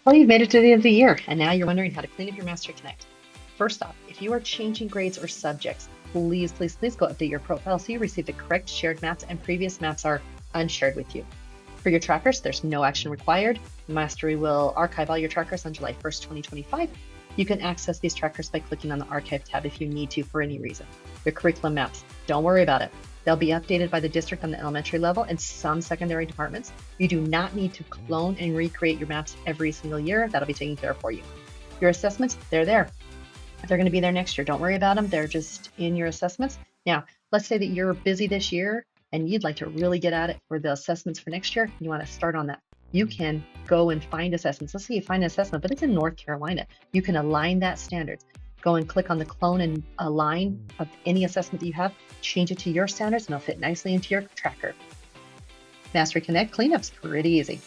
Well, you've made it to the end of the year, and now you're wondering how to clean up your Mastery Connect. First off, if you are changing grades or subjects, please go update your profile so you receive the correct shared maps and previous maps are unshared with you. For your trackers, there's no action required. Mastery will archive all your trackers on July 1st, 2025. You can access these trackers by clicking on the Archive tab if you need to for any reason. Your curriculum maps, don't worry about it. They'll be updated by the district on the elementary level and some secondary departments. You do not need to clone and recreate your maps every single year. That'll be taken care of for you. Your assessments, they're there. They're going to be there next year. Don't worry about them. They're just in your assessments. Now, let's say that you're busy this year and you'd like to really get at it for the assessments for next year. You want to start on that. You can go and find assessments. Let's say you find an assessment, but it's in North Carolina. You can align that standards. Go and click on the clone and align of any assessment that you have, change it to your standards, and it'll fit nicely into your tracker. Mastery Connect cleanup's pretty easy.